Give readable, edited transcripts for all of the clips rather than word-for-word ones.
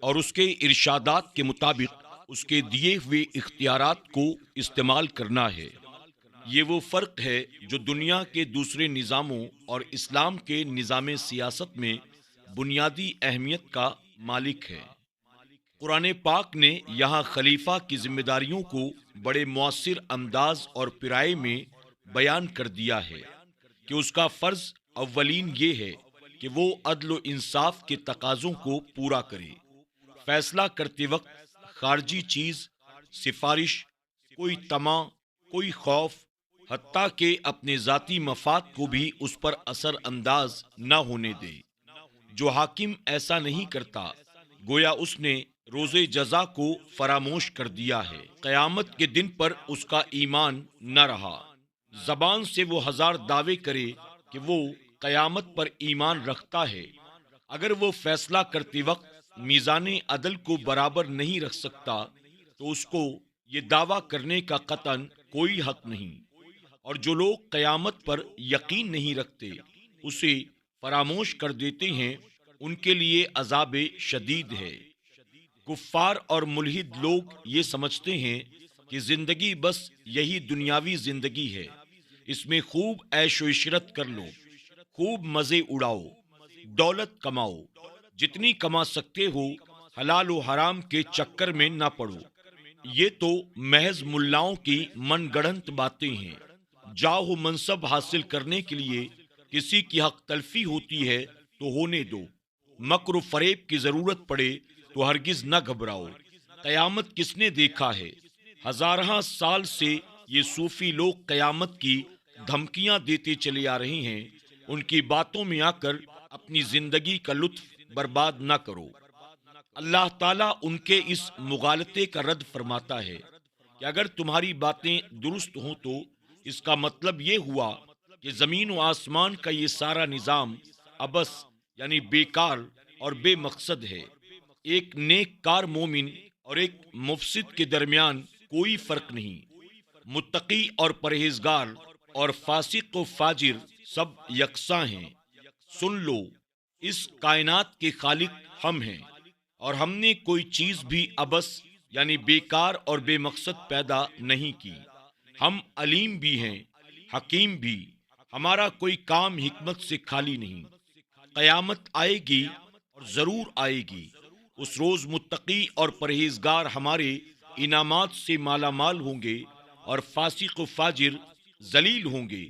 اور اس کے ارشادات کے مطابق اس کے دیے ہوئے اختیارات کو استعمال کرنا ہے۔ یہ وہ فرق ہے جو دنیا کے دوسرے نظاموں اور اسلام کے نظام سیاست میں بنیادی اہمیت کا مالک ہے۔ قرآن پاک نے یہاں خلیفہ کی ذمہ داریوں کو بڑے مؤثر انداز اور پیرائے میں بیان کر دیا ہے کہ اس کا فرض اولین یہ ہے کہ وہ عدل و انصاف کے تقاضوں کو پورا کرے۔ فیصلہ کرتے وقت خارجی چیز، سفارش، کوئی طمع، کوئی خوف، حتیٰ کہ اپنے ذاتی مفاد کو بھی اس پر اثر انداز نہ ہونے دے۔ جو حاکم ایسا نہیں کرتا گویا اس نے روز جزا کو فراموش کر دیا ہے۔ قیامت کے دن پر اس کا ایمان نہ رہا۔ زبان سے وہ ہزار دعوے کرے کہ وہ قیامت پر ایمان رکھتا ہے، اگر وہ فیصلہ کرتے وقت میزان عدل کو برابر نہیں رکھ سکتا تو اس کو یہ دعویٰ کرنے کا قطعاً کوئی حق نہیں۔ اور جو لوگ قیامت پر یقین نہیں رکھتے، اسے فراموش کر دیتے ہیں، ان کے لیے عذاب شدید ہے۔ کفار اور ملحد لوگ یہ سمجھتے ہیں کہ زندگی بس یہی دنیاوی زندگی ہے، اس میں خوب عیش و عشرت کر لو، خوب مزے اڑاؤ، دولت کماؤ، جتنی کما سکتے ہو، حلال و حرام کے چکر میں نہ پڑو۔ یہ تو محض ملاؤں کی من گڑھنت باتیں ہیں۔ جاہ و منصب حاصل کرنے کے لیے کسی کی حق تلفی ہوتی ہے تو ہونے دو، مکر و فریب کی ضرورت پڑے تو ہرگز نہ گھبراؤ۔ قیامت کس نے دیکھا ہے؟ ہزارہ سال سے یہ صوفی لوگ قیامت کی دھمکیاں دیتے چلے آ رہے ہیں، ان کی باتوں میں آ کر اپنی زندگی کا لطف برباد نہ کرو۔ اللہ تعالیٰ ان کے اس مغالطے کا رد فرماتا ہے کہ اگر تمہاری باتیں درست ہوں تو اس کا مطلب یہ ہوا کہ زمین و آسمان کا یہ سارا نظام عبث یعنی بیکار اور بے مقصد ہے۔ ایک نیک کار مومن اور ایک مفسد کے درمیان کوئی فرق نہیں۔ متقی اور پرہیزگار اور فاسق و فاجر سب یکساں ہیں۔ سن لو، اس کائنات کے خالق ہم ہیں اور ہم نے کوئی چیز بھی عبث یعنی بیکار اور بے مقصد پیدا نہیں کی۔ ہم علیم بھی ہیں، حکیم بھی، ہمارا کوئی کام حکمت سے خالی نہیں۔ قیامت آئے گی اور ضرور آئے گی، اس روز متقی اور پرہیزگار ہمارے انعامات سے مالا مال ہوں گے اور فاسق و فاجر ذلیل ہوں گے۔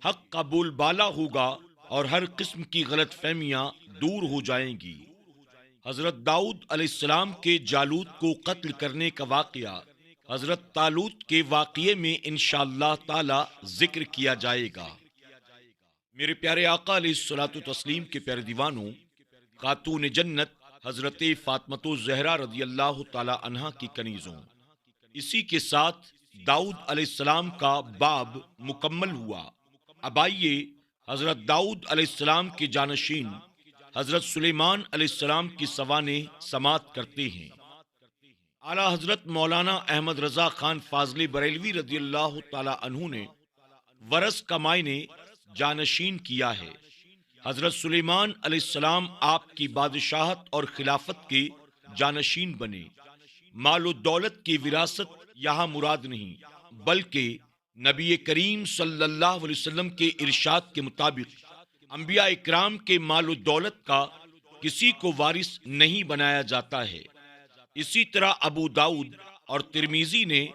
حق کا بول بالا ہوگا اور ہر قسم کی غلط فہمیاں دور ہو جائیں گی۔ حضرت داؤد علیہ السلام کے جالوت کو قتل کرنے کا واقعہ حضرت طالوت کے واقعے میں انشاءاللہ تعالی ذکر کیا جائے گا۔ میرے پیارے آقا علیہ الصلوۃ والتسلیم کے پیارے دیوانوں، خاتون جنت حضرت فاطمہ الزہرا رضی اللہ تعالی عنہا کی کنیزوں، اسی کے ساتھ داؤد علیہ السلام کا باب مکمل ہوا۔ اب آئیے حضرت داؤد علیہ السلام کے جانشین حضرت سلیمان علیہ السلام کی سوانح سماعت کرتے ہیں۔ اعلیٰ حضرت مولانا احمد رضا خان فاضلی بریلوی رضی اللہ تعالی عنہ نے ورث کا معنی جانشین کیا ہے۔ حضرت سلیمان علیہ السلام آپ کی بادشاہت اور خلافت کے جانشین بنے۔ مال و دولت کی وراثت یہاں مراد نہیں، بلکہ نبی کریم صلی اللہ علیہ وسلم کے ارشاد کے مطابق انبیاء اکرام کے مال و دولت کا کسی کو وارث نہیں بنایا جاتا ہے۔ اسی طرح ابو داؤد اور ترمذی نے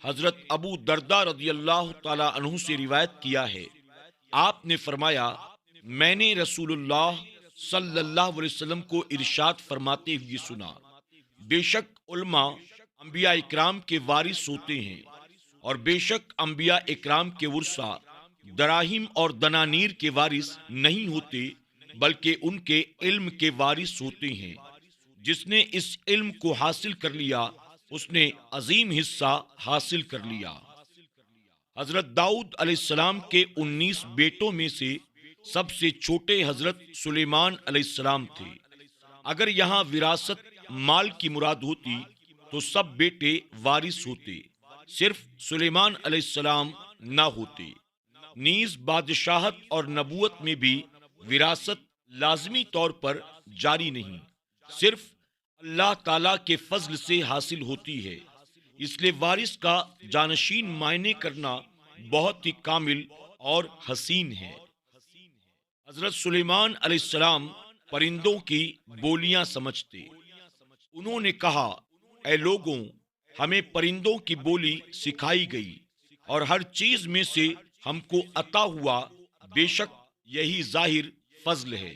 حضرت ابو درداء رضی اللہ تعالی عنہ سے روایت کیا ہے، آپ نے فرمایا، میں نے رسول اللہ صلی اللہ علیہ وسلم کو ارشاد فرماتے ہوئے سنا، بے شک علماء انبیاء اکرام کے وارث ہوتے ہیں، اور بے شک انبیاء اکرام کے ورثہ دراہم اور دنانیر کے وارث نہیں ہوتے، بلکہ ان کے علم کے وارث ہوتے ہیں۔ جس نے اس علم کو حاصل کر لیا اس نے عظیم حصہ حاصل کر لیا۔ حضرت داؤد علیہ السلام کے 19 بیٹوں میں سے سب سے چھوٹے حضرت سلیمان علیہ السلام تھے۔ اگر یہاں وراثت مال کی مراد ہوتی تو سب بیٹے وارث ہوتے، صرف سلیمان علیہ السلام نہ ہوتے۔ نیز بادشاہت اور نبوت میں بھی وراثت لازمی طور پر جاری نہیں، صرف اللہ تعالیٰ کے فضل سے حاصل ہوتی ہے، اس لیے وارث کا جانشین معنے کرنا بہت ہی کامل اور حسین ہے۔ حضرت سلیمان علیہ السلام پرندوں کی بولیاں سمجھتے۔ انہوں نے کہا، اے لوگوں، ہمیں پرندوں کی بولی سکھائی گئی اور ہر چیز میں سے ہم کو عطا ہوا، بے شک یہی ظاہر فضل ہے۔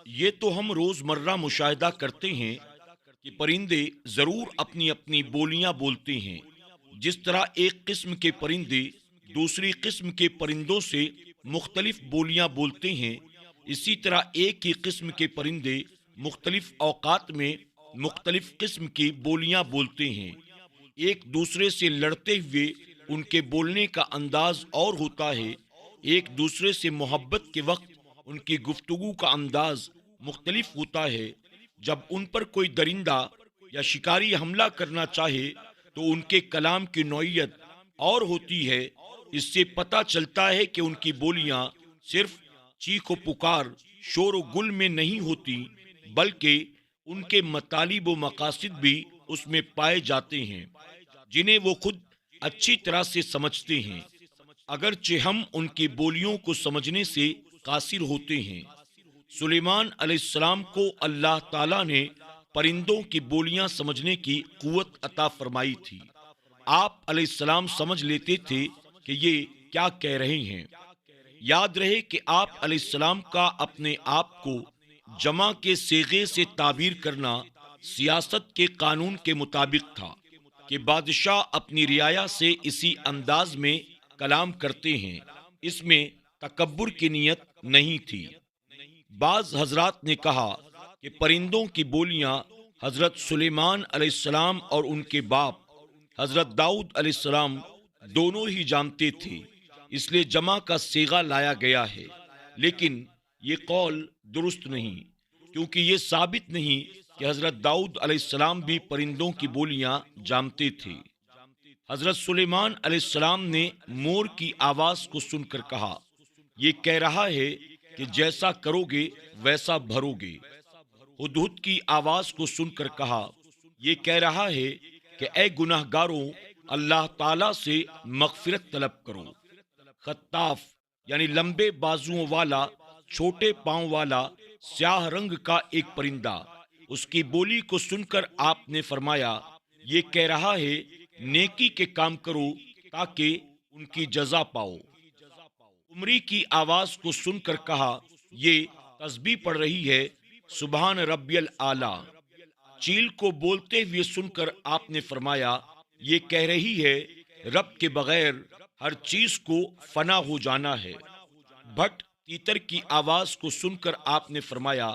یہ تو ہم روزمرہ مشاہدہ کرتے ہیں کہ پرندے ضرور اپنی اپنی بولیاں بولتے ہیں۔ جس طرح ایک قسم کے پرندے دوسری قسم کے پرندوں سے مختلف بولیاں بولتے ہیں، اسی طرح ایک ہی قسم کے پرندے مختلف اوقات میں مختلف قسم کی بولیاں بولتے ہیں۔ ایک دوسرے سے لڑتے ہوئے ان کے بولنے کا انداز اور ہوتا ہے، ایک دوسرے سے محبت کے وقت ان کی گفتگو کا انداز مختلف ہوتا ہے۔ جب ان پر کوئی درندہ یا شکاری حملہ کرنا چاہے تو ان کے کلام کی نوعیت اور ہوتی ہے۔ اس سے پتہ چلتا ہے کہ ان کی بولیاں صرف چیخ و پکار، شور و گل میں نہیں ہوتی، بلکہ ان کے مطالب و مقاصد بھی اس میں پائے جاتے ہیں، جنہیں وہ خود اچھی طرح سے سمجھتے ہیں، اگرچہ ہم ان کی بولیوں کو سمجھنے سے قاصر ہوتے ہیں۔ سلیمان علیہ السلام کو اللہ تعالیٰ نے پرندوں کی بولیاں سمجھنے کی قوت عطا فرمائی تھی۔ آپ علیہ السلام سمجھ لیتے تھے کہ یہ کیا کہہ رہے ہیں۔ یاد رہے کہ آپ علیہ السلام کا اپنے آپ کو جمع کے صیغے سے تعبیر کرنا سیاست کے قانون کے مطابق تھا کہ بادشاہ اپنی رعایا سے اسی انداز میں کلام کرتے ہیں، اس میں تکبر کی نیت نہیں تھی۔ بعض حضرات نے کہا کہ پرندوں کی بولیاں حضرت سلیمان علیہ السلام اور ان کے باپ حضرت داؤد علیہ السلام دونوں ہی جانتے تھے، اس لیے جمع کا صیغہ لایا گیا ہے، لیکن یہ قول درست نہیں، کیونکہ یہ ثابت نہیں کہ حضرت داؤد علیہ السلام بھی پرندوں کی بولیاں جانتے تھے۔ حضرت سلیمان علیہ السلام نے مور کی آواز کو سن کر کہا، یہ کہہ رہا ہے کہ جیسا کرو گے ویسا بھرو گے۔ ہدہد کی آواز کو سن کر کہا، یہ کہہ رہا ہے کہ اے گناہ گاروں، اللہ تعالیٰ سے مغفرت طلب کرو۔ خطاف یعنی لمبے بازوؤں والا، چھوٹے پاؤں والا، سیاہ رنگ کا ایک پرندہ، اس کی بولی کو سن کر آپ نے فرمایا، یہ کہہ رہا ہے نیکی کے کام کرو تاکہ ان کی جزا پاؤ۔ عمری کی آواز کو سن کر کہا، یہ تسبیح پڑھ رہی ہے، سبحان ربی العالی۔ چیل کو بولتے ہوئے سن کر آپ نے فرمایا، یہ کہہ رہی ہے رب کے بغیر ہر چیز کو فنا ہو جانا ہے۔ بھٹ تیتر کی آواز کو سن کر آپ نے فرمایا،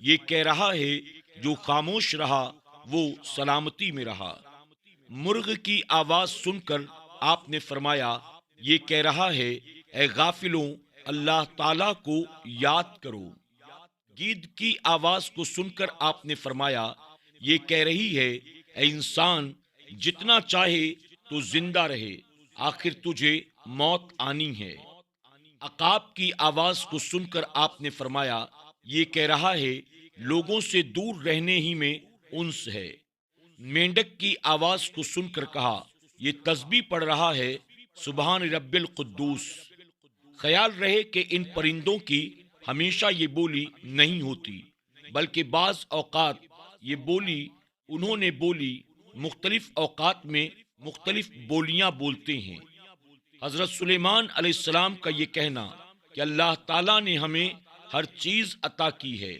یہ کہہ رہا ہے جو خاموش رہا وہ سلامتی میں رہا۔ مرغ کی آواز سن کر آپ نے فرمایا، یہ کہہ رہا ہے اے غافلوں، اللہ تعالیٰ کو یاد کرو۔ گید کی آواز کو سن کر آپ نے فرمایا، یہ کہہ رہی ہے اے انسان، جتنا چاہے تو زندہ رہے، آخر تجھے موت آنی ہے۔ عقاب کی آواز کو سن کر آپ نے فرمایا، یہ کہہ رہا ہے لوگوں سے دور رہنے ہی میں انس ہے۔ مینڈک کی آواز کو سن کر کہا، یہ تسبیح پڑھ رہا ہے، سبحان رب القدوس۔ خیال رہے کہ ان پرندوں کی ہمیشہ یہ بولی نہیں ہوتی، بلکہ بعض اوقات یہ بولی انہوں نے بولی، مختلف اوقات میں مختلف بولیاں بولتے ہیں۔ حضرت سلیمان علیہ السلام کا یہ کہنا کہ اللہ تعالیٰ نے ہمیں ہر چیز عطا کی ہے،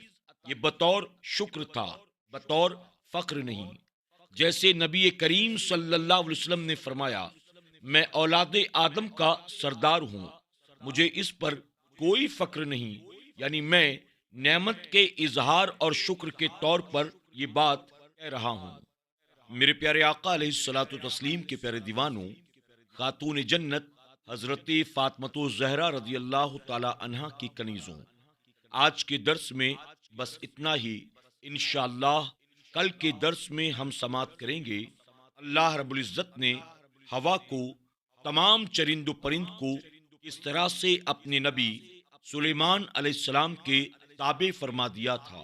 یہ بطور شکر تھا، بطور فخر نہیں۔ جیسے نبی کریم صلی اللہ علیہ وسلم نے فرمایا، میں اولاد آدم کا سردار ہوں، مجھے اس پر کوئی فخر نہیں، یعنی میں نعمت کے اظہار اور شکر کے طور پر یہ بات کہہ رہا ہوں۔ میرے پیارے آقا علیہ الصلوۃ والتسلیم کے پیارے دیوانوں، خاتون جنت حضرت فاطمۃ الزہرا رضی اللہ تعالی عنہا کی کنیزوں، آج کے درس میں بس اتنا ہی۔ انشاءاللہ کل کے درس میں ہم سماعت کریں گے اللہ رب العزت نے ہوا کو، تمام چرند و پرند کو کس طرح سے اپنے نبی سلیمان علیہ السلام کے تابع فرما دیا تھا۔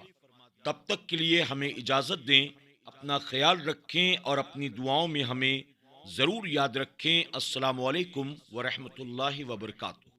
تب تک کے لیے ہمیں اجازت دیں۔ اپنا خیال رکھیں اور اپنی دعاؤں میں ہمیں ضرور یاد رکھیں۔ السلام علیکم ورحمۃ اللہ وبرکاتہ۔